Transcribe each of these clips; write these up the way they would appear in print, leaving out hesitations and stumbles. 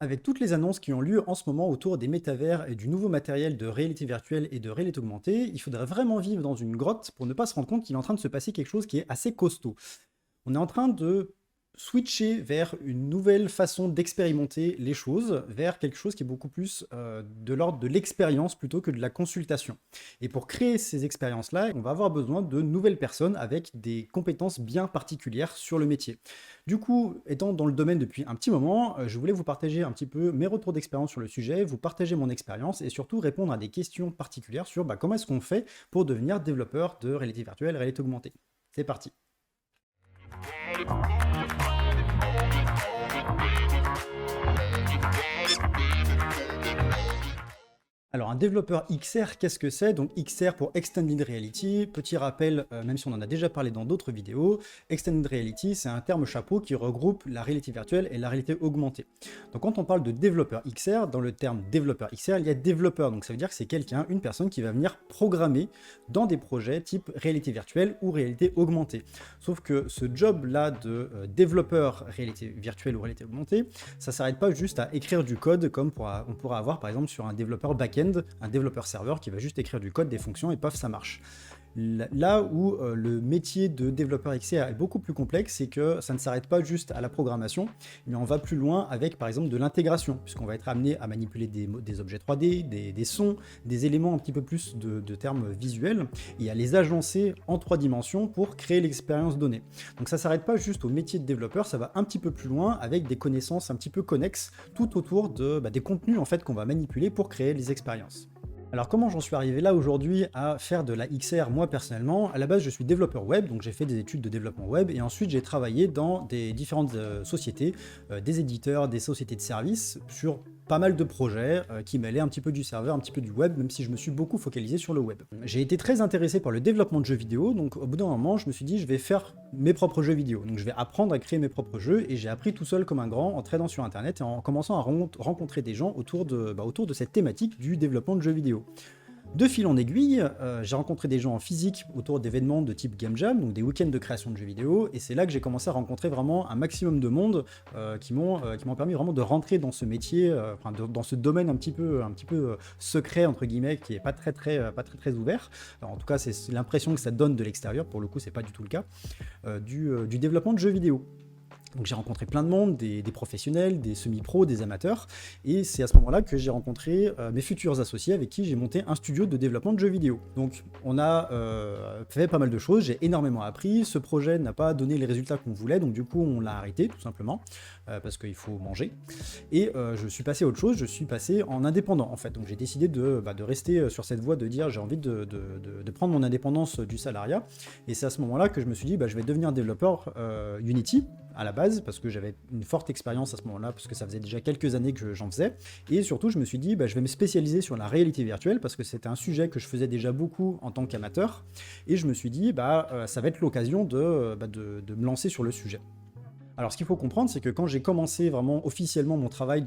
Avec toutes les annonces qui ont lieu en ce moment autour des métavers et du nouveau matériel de réalité virtuelle et de réalité augmentée, il faudrait vraiment vivre dans une grotte pour ne pas se rendre compte qu'il est en train de se passer quelque chose qui est assez costaud. On est en train de switcher vers une nouvelle façon d'expérimenter les choses, vers quelque chose qui est beaucoup plus de l'ordre de l'expérience plutôt que de la consultation. Et pour créer ces expériences-là, on va avoir besoin de nouvelles personnes avec des compétences bien particulières sur le métier. Du coup, étant dans le domaine depuis un petit moment, je voulais vous partager un petit peu mes retours d'expérience sur le sujet, vous partager mon expérience et surtout répondre à des questions particulières sur comment est-ce qu'on fait pour devenir développeur de réalité virtuelle, réalité augmentée. C'est parti. Alors un développeur XR, qu'est-ce que c'est? Donc XR pour Extended Reality, petit rappel, même si on en a déjà parlé dans d'autres vidéos, Extended Reality c'est un terme chapeau qui regroupe la réalité virtuelle et la réalité augmentée. Donc quand on parle de développeur XR, dans le terme développeur XR, il y a développeur, donc ça veut dire que c'est quelqu'un, une personne qui va venir programmer dans des projets type réalité virtuelle ou réalité augmentée. Sauf que ce job-là de développeur réalité virtuelle ou réalité augmentée, ça ne s'arrête pas juste à écrire du code comme on pourra avoir par exemple sur un développeur back-end, un développeur serveur qui va juste écrire du code, des fonctions et paf, ça marche. Là où le métier de développeur XR est beaucoup plus complexe, c'est que ça ne s'arrête pas juste à la programmation, mais on va plus loin avec par exemple de l'intégration, puisqu'on va être amené à manipuler des objets 3D, des sons, des éléments un petit peu plus de termes visuels, et à les agencer en 3 dimensions pour créer l'expérience donnée. Donc ça ne s'arrête pas juste au métier de développeur, ça va un petit peu plus loin avec des connaissances un petit peu connexes tout autour des contenus en fait qu'on va manipuler pour créer les expériences. Alors comment j'en suis arrivé là aujourd'hui à faire de la XR moi personnellement? À la base je suis développeur web, donc j'ai fait des études de développement web et ensuite j'ai travaillé dans des différentes sociétés, des éditeurs, des sociétés de services sur pas mal de projets qui mêlaient un petit peu du serveur, un petit peu du web, même si je me suis beaucoup focalisé sur le web. J'ai été très intéressé par le développement de jeux vidéo, donc au bout d'un moment je me suis dit je vais faire mes propres jeux vidéo, donc je vais apprendre à créer mes propres jeux et j'ai appris tout seul comme un grand en tradant sur internet et en commençant à rencontrer des gens autour de cette thématique du développement de jeux vidéo. De fil en aiguille, j'ai rencontré des gens en physique autour d'événements de type Game Jam, donc des week-ends de création de jeux vidéo, et c'est là que j'ai commencé à rencontrer vraiment un maximum de monde qui m'ont permis vraiment de rentrer dans ce métier, dans ce domaine un petit peu secret entre guillemets, qui est pas très ouvert. Alors, en tout cas, c'est l'impression que ça donne de l'extérieur. Pour le coup, c'est pas du tout le cas du développement de jeux vidéo. Donc j'ai rencontré plein de monde, des professionnels, des semi-pros, des amateurs, et c'est à ce moment-là que j'ai rencontré mes futurs associés avec qui j'ai monté un studio de développement de jeux vidéo. Donc on a fait pas mal de choses, j'ai énormément appris, ce projet n'a pas donné les résultats qu'on voulait, donc du coup on l'a arrêté tout simplement, parce qu'il faut manger, et je suis passé à autre chose, je suis passé en indépendant en fait, donc j'ai décidé de rester sur cette voie de dire j'ai envie de prendre mon indépendance du salariat, et c'est à ce moment-là que je me suis dit je vais devenir développeur Unity, à la base, parce que j'avais une forte expérience à ce moment-là, parce que ça faisait déjà quelques années que j'en faisais, et surtout je me suis dit je vais me spécialiser sur la réalité virtuelle, parce que c'était un sujet que je faisais déjà beaucoup en tant qu'amateur, et je me suis dit ça va être l'occasion de me lancer sur le sujet. Alors ce qu'il faut comprendre, c'est que quand j'ai commencé vraiment officiellement mon travail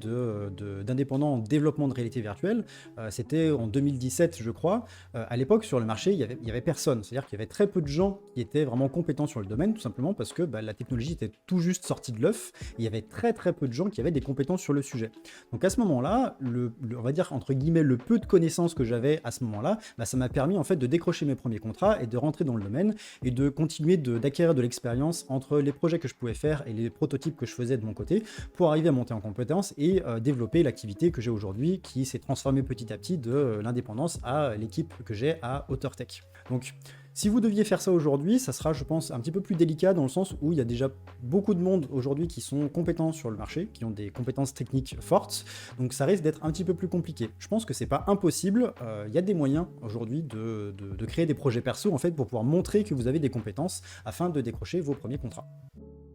d'indépendant en développement de réalité virtuelle, c'était en 2017 je crois, à l'époque sur le marché il y avait personne, c'est-à-dire qu'il y avait très peu de gens qui étaient vraiment compétents sur le domaine, tout simplement parce que la technologie était tout juste sortie de l'œuf, et il y avait très très peu de gens qui avaient des compétences sur le sujet. Donc à ce moment-là, on va dire entre guillemets le peu de connaissances que j'avais à ce moment-là, ça m'a permis en fait de décrocher mes premiers contrats et de rentrer dans le domaine et de continuer d'acquérir de l'expérience entre les projets que je pouvais faire et les prototypes que je faisais de mon côté pour arriver à monter en compétences et développer l'activité que j'ai aujourd'hui qui s'est transformée petit à petit de l'indépendance à l'équipe que j'ai à HauteurTech. Donc si vous deviez faire ça aujourd'hui, ça sera je pense un petit peu plus délicat dans le sens où il y a déjà beaucoup de monde aujourd'hui qui sont compétents sur le marché, qui ont des compétences techniques fortes, donc ça risque d'être un petit peu plus compliqué. Je pense que c'est pas impossible, il y a des moyens aujourd'hui de créer des projets perso en fait pour pouvoir montrer que vous avez des compétences afin de décrocher vos premiers contrats.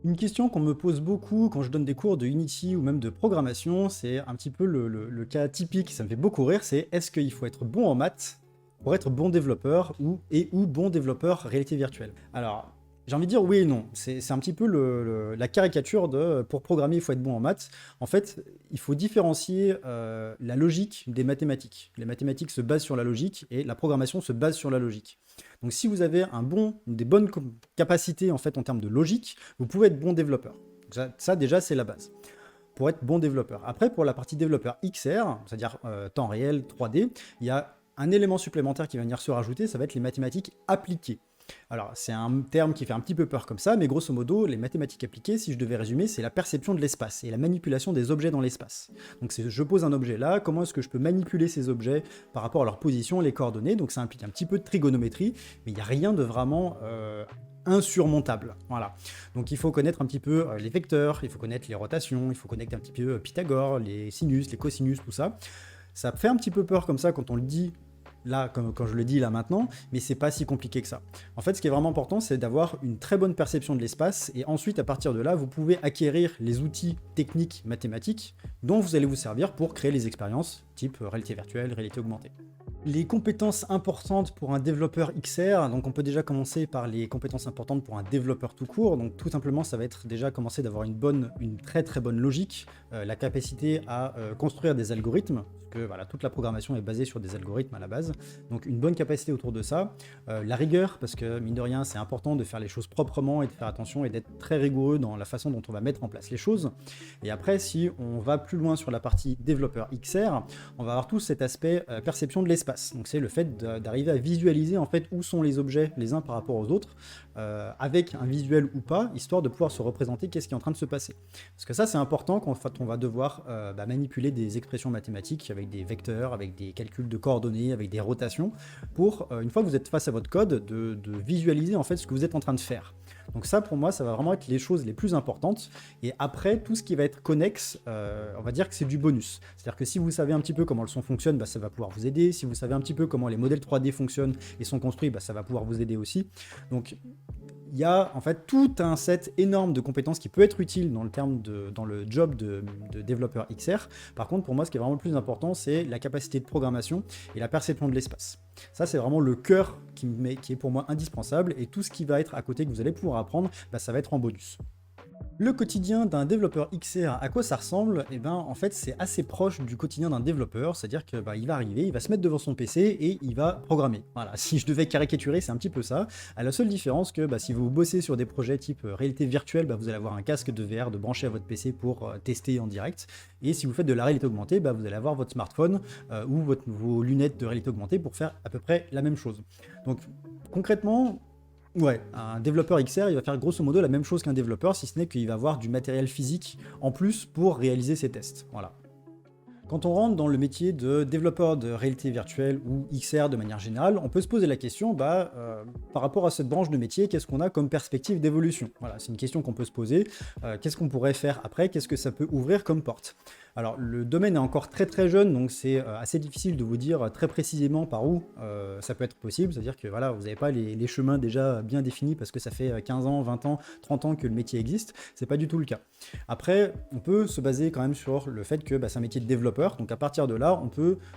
Une question qu'on me pose beaucoup quand je donne des cours de Unity ou même de programmation, c'est un petit peu le cas typique, ça me fait beaucoup rire, c'est est-ce qu'il faut être bon en maths pour être bon développeur ou bon développeur réalité virtuelle? Alors, j'ai envie de dire oui et non. C'est un petit peu la caricature de pour programmer, il faut être bon en maths. En fait, il faut différencier la logique des mathématiques. Les mathématiques se basent sur la logique et la programmation se base sur la logique. Donc si vous avez des bonnes capacités en fait en termes de logique, vous pouvez être bon développeur. Ça déjà, c'est la base. pour être bon développeur. Après, pour la partie développeur XR, c'est-à-dire temps réel, 3D, il y a un élément supplémentaire qui va venir se rajouter, ça va être les mathématiques appliquées. Alors, c'est un terme qui fait un petit peu peur comme ça, mais grosso modo, les mathématiques appliquées, si je devais résumer, c'est la perception de l'espace et la manipulation des objets dans l'espace. Donc, je pose un objet là, comment est-ce que je peux manipuler ces objets par rapport à leur position, les coordonnées, donc ça implique un petit peu de trigonométrie, mais il n'y a rien de vraiment insurmontable. Voilà. Donc il faut connaître un petit peu les vecteurs, il faut connaître les rotations, il faut connaître un petit peu Pythagore, les sinus, les cosinus, tout ça. Ça fait un petit peu peur comme ça quand on le dit là, comme quand je le dis là maintenant, mais c'est pas si compliqué que ça. En fait, ce qui est vraiment important, c'est d'avoir une très bonne perception de l'espace, et ensuite, à partir de là, vous pouvez acquérir les outils techniques mathématiques dont vous allez vous servir pour créer les expériences type réalité virtuelle, réalité augmentée. Les compétences importantes pour un développeur XR, donc on peut déjà commencer par les compétences importantes pour un développeur tout court, donc tout simplement ça va être déjà commencer d'avoir une très très bonne logique, la capacité à construire des algorithmes, parce que voilà, toute la programmation est basée sur des algorithmes à la base, donc une bonne capacité autour de ça, la rigueur, parce que mine de rien c'est important de faire les choses proprement et de faire attention et d'être très rigoureux dans la façon dont on va mettre en place les choses, et après si on va plus loin sur la partie développeur XR, on va avoir tout cet aspect perception de l'espace. Donc c'est le fait d'arriver à visualiser en fait où sont les objets les uns par rapport aux autres, avec un visuel ou pas, histoire de pouvoir se représenter qu'est-ce qui est en train de se passer. Parce que ça c'est important quand on va devoir manipuler des expressions mathématiques avec des vecteurs, avec des calculs de coordonnées, avec des rotations, pour une fois que vous êtes face à votre code, de visualiser en fait ce que vous êtes en train de faire. Donc ça pour moi ça va vraiment être les choses les plus importantes, et après tout ce qui va être connexe, on va dire que c'est du bonus. C'est-à-dire que si vous savez un petit peu comment le son fonctionne, ça va pouvoir vous aider. Si vous savez un petit peu comment les modèles 3D fonctionnent et sont construits, ça va pouvoir vous aider aussi. Donc il y a en fait tout un set énorme de compétences qui peut être utile dans le job de développeur XR. Par contre, pour moi, ce qui est vraiment le plus important, c'est la capacité de programmation et la perception de l'espace. Ça, c'est vraiment le cœur qui est pour moi indispensable, et tout ce qui va être à côté que vous allez pouvoir apprendre, ça va être en bonus. Le quotidien d'un développeur XR, à quoi ça ressemble? Eh ben, en fait, c'est assez proche du quotidien d'un développeur, c'est-à-dire que il va arriver, il va se mettre devant son PC et il va programmer. Voilà, si je devais caricaturer, c'est un petit peu ça. À la seule différence que si vous bossez sur des projets type réalité virtuelle, vous allez avoir un casque de VR de brancher à votre PC pour tester en direct. Et si vous faites de la réalité augmentée, vous allez avoir votre smartphone ou vos lunettes de réalité augmentée pour faire à peu près la même chose. Donc, concrètement, ouais, un développeur XR, il va faire grosso modo la même chose qu'un développeur, si ce n'est qu'il va avoir du matériel physique en plus pour réaliser ses tests. Voilà. Quand on rentre dans le métier de développeur de réalité virtuelle ou XR de manière générale, on peut se poser la question, par rapport à cette branche de métier, qu'est-ce qu'on a comme perspective d'évolution? Voilà, c'est une question qu'on peut se poser. Qu'est-ce qu'on pourrait faire après? Qu'est-ce que ça peut ouvrir comme porte? Alors, le domaine est encore très très jeune, donc c'est assez difficile de vous dire très précisément par où ça peut être possible. C'est-à-dire que voilà, vous n'avez pas les chemins déjà bien définis parce que ça fait 15 ans, 20 ans, 30 ans que le métier existe. C'est pas du tout le cas. Après, on peut se baser quand même sur le fait que c'est un métier de développeur. Donc à partir de là,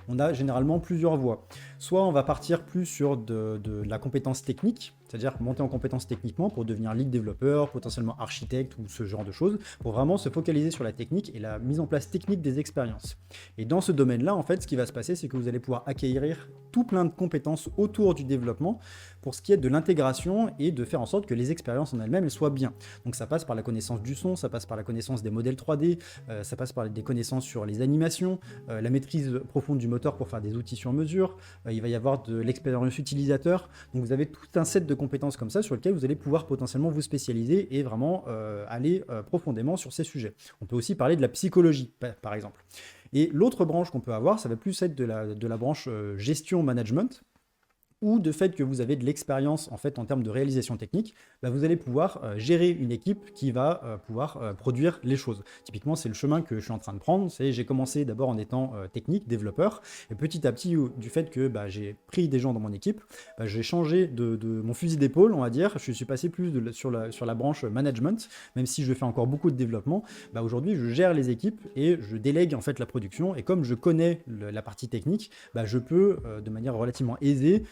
on a généralement plusieurs voies. Soit on va partir plus sur de la compétence technique, c'est-à-dire monter en compétence techniquement pour devenir lead développeur, potentiellement architecte ou ce genre de choses, pour vraiment se focaliser sur la technique et la mise en place technique des expériences. Et dans ce domaine-là, en fait, ce qui va se passer, c'est que vous allez pouvoir acquérir tout plein de compétences autour du développement pour ce qui est de l'intégration et de faire en sorte que les expériences en elles-mêmes soient bien. Donc ça passe par la connaissance du son, ça passe par la connaissance des modèles 3D, ça passe par des connaissances sur les animations, la maîtrise profonde du moteur pour faire des outils sur mesure, il va y avoir de l'expérience utilisateur. Donc vous avez tout un set de compétences comme ça sur lesquelles vous allez pouvoir potentiellement vous spécialiser et vraiment aller profondément sur ces sujets. On peut aussi parler de la psychologie, par exemple. Et l'autre branche qu'on peut avoir, ça va plus être de la branche gestion-management, ou de fait que vous avez de l'expérience en fait en termes de réalisation technique, vous allez pouvoir gérer une équipe qui va pouvoir produire les choses. Typiquement, c'est le chemin que je suis en train de prendre. J'ai commencé d'abord en étant technique, développeur, et petit à petit, du fait que j'ai pris des gens dans mon équipe, j'ai changé de mon fusil d'épaule, on va dire. Je suis passé plus sur la branche management, même si je fais encore beaucoup de développement. Aujourd'hui, je gère les équipes et je délègue en fait la production. Et comme je connais la partie technique, je peux de manière relativement aisée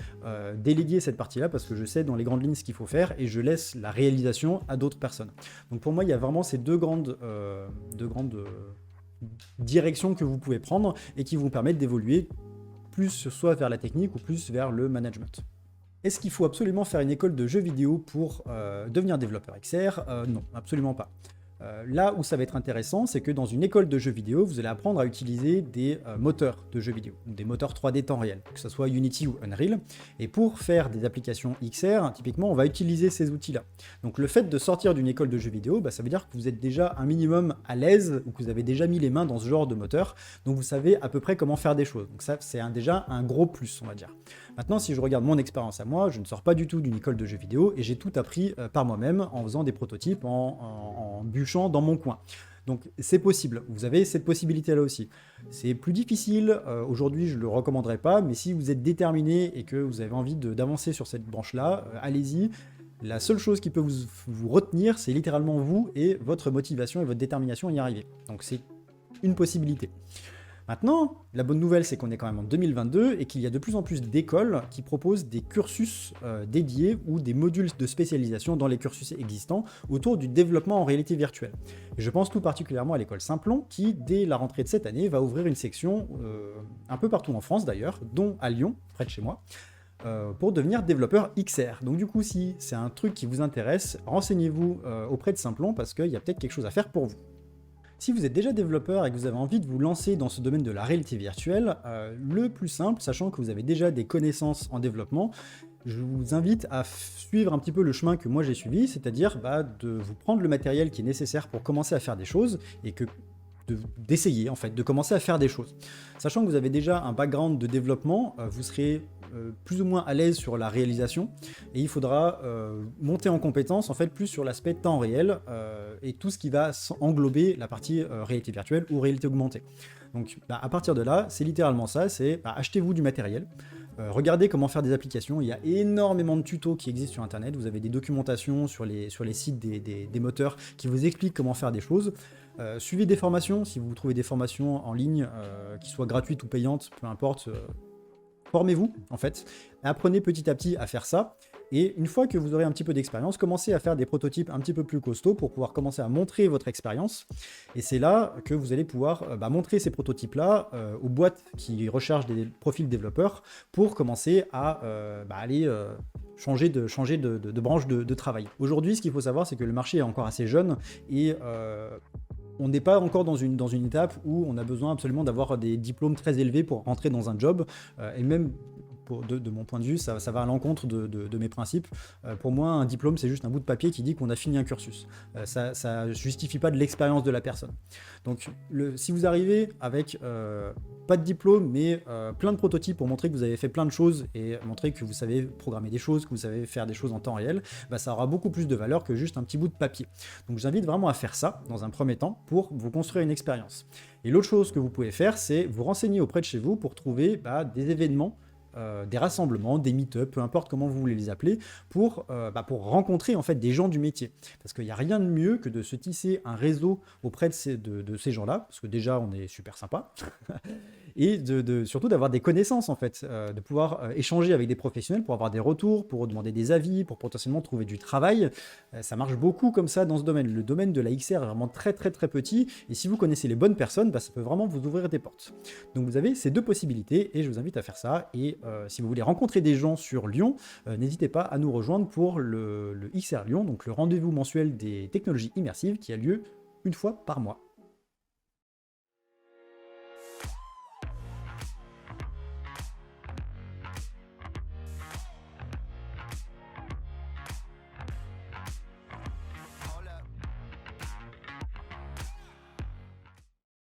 déléguer cette partie-là parce que je sais dans les grandes lignes ce qu'il faut faire et je laisse la réalisation à d'autres personnes. Donc pour moi, il y a vraiment ces deux grandes directions que vous pouvez prendre et qui vous permettent d'évoluer plus soit vers la technique ou plus vers le management. Est-ce qu'il faut absolument faire une école de jeux vidéo pour devenir développeur XR? Non, absolument pas. Là où ça va être intéressant, c'est que dans une école de jeux vidéo, vous allez apprendre à utiliser des moteurs de jeux vidéo, des moteurs 3D temps réel, que ce soit Unity ou Unreal. Et pour faire des applications XR, typiquement, on va utiliser ces outils-là. Donc le fait de sortir d'une école de jeux vidéo, ça veut dire que vous êtes déjà un minimum à l'aise, ou que vous avez déjà mis les mains dans ce genre de moteur, donc vous savez à peu près comment faire des choses. Donc ça, c'est déjà un gros plus, on va dire. Maintenant, si je regarde mon expérience à moi, je ne sors pas du tout d'une école de jeux vidéo, et j'ai tout appris par moi-même, en faisant des prototypes, en bûchant dans mon coin. Donc c'est possible, vous avez cette possibilité là aussi. C'est plus difficile, aujourd'hui je ne le recommanderais pas, mais si vous êtes déterminé et que vous avez envie d'avancer sur cette branche-là, allez-y. La seule chose qui peut vous retenir, c'est littéralement vous et votre motivation et votre détermination à y arriver. Donc c'est une possibilité. Maintenant, la bonne nouvelle, c'est qu'on est quand même en 2022 et qu'il y a de plus en plus d'écoles qui proposent des cursus dédiés ou des modules de spécialisation dans les cursus existants autour du développement en réalité virtuelle. Et je pense tout particulièrement à l'école Simplon qui, dès la rentrée de cette année, va ouvrir une section un peu partout en France d'ailleurs, dont à Lyon, près de chez moi, pour devenir développeur XR. Donc du coup, si c'est un truc qui vous intéresse, renseignez-vous auprès de Simplon parce qu'il y a peut-être quelque chose à faire pour vous. Si vous êtes déjà développeur et que vous avez envie de vous lancer dans ce domaine de la réalité virtuelle, le plus simple, sachant que vous avez déjà des connaissances en développement, je vous invite à suivre un petit peu le chemin que moi j'ai suivi, c'est-à-dire de vous prendre le matériel qui est nécessaire pour commencer à faire des choses et d'essayer en fait, de commencer à faire des choses. Sachant que vous avez déjà un background de développement, vous serez plus ou moins à l'aise sur la réalisation et il faudra monter en compétence en fait plus sur l'aspect temps réel et tout ce qui va englober la partie réalité virtuelle ou réalité augmentée. Donc à partir de là, c'est littéralement ça, c'est achetez-vous du matériel. Regardez comment faire des applications, il y a énormément de tutos qui existent sur internet, vous avez des documentations sur les sites des moteurs qui vous expliquent comment faire des choses. Suivez des formations, si vous trouvez des formations en ligne qui soient gratuites ou payantes, peu importe, formez-vous en fait, apprenez petit à petit à faire ça. Et une fois que vous aurez un petit peu d'expérience, commencez à faire des prototypes un petit peu plus costauds pour pouvoir commencer à montrer votre expérience. Et c'est là que vous allez pouvoir montrer ces prototypes-là aux boîtes qui recherchent des profils développeurs pour commencer à aller changer de branche de travail. Aujourd'hui, ce qu'il faut savoir, c'est que le marché est encore assez jeune et on n'est pas encore dans une étape où on a besoin absolument d'avoir des diplômes très élevés pour rentrer dans un job, et même de mon point de vue, ça va à l'encontre de mes principes. Pour moi, un diplôme, c'est juste un bout de papier qui dit qu'on a fini un cursus. Ça justifie pas de l'expérience de la personne. Donc, si vous arrivez avec pas de diplôme, mais plein de prototypes pour montrer que vous avez fait plein de choses et montrer que vous savez programmer des choses, que vous savez faire des choses en temps réel, ça aura beaucoup plus de valeur que juste un petit bout de papier. Donc, j'invite vraiment à faire ça dans un premier temps pour vous construire une expérience. Et l'autre chose que vous pouvez faire, c'est vous renseigner auprès de chez vous pour trouver des événements, des rassemblements, des meet-up, peu importe comment vous voulez les appeler, pour rencontrer en fait des gens du métier. Parce qu'il n'y a rien de mieux que de se tisser un réseau auprès de ces gens-là, parce que déjà on est super sympa, et surtout d'avoir des connaissances en fait, de pouvoir échanger avec des professionnels pour avoir des retours, pour demander des avis, pour potentiellement trouver du travail. Ça marche beaucoup comme ça dans ce domaine. Le domaine de la XR est vraiment très très très petit, et si vous connaissez les bonnes personnes, ça peut vraiment vous ouvrir des portes. Donc vous avez ces deux possibilités, et je vous invite à faire ça, et si vous voulez rencontrer des gens sur Lyon, n'hésitez pas à nous rejoindre pour le XR Lyon, donc le rendez-vous mensuel des technologies immersives qui a lieu une fois par mois.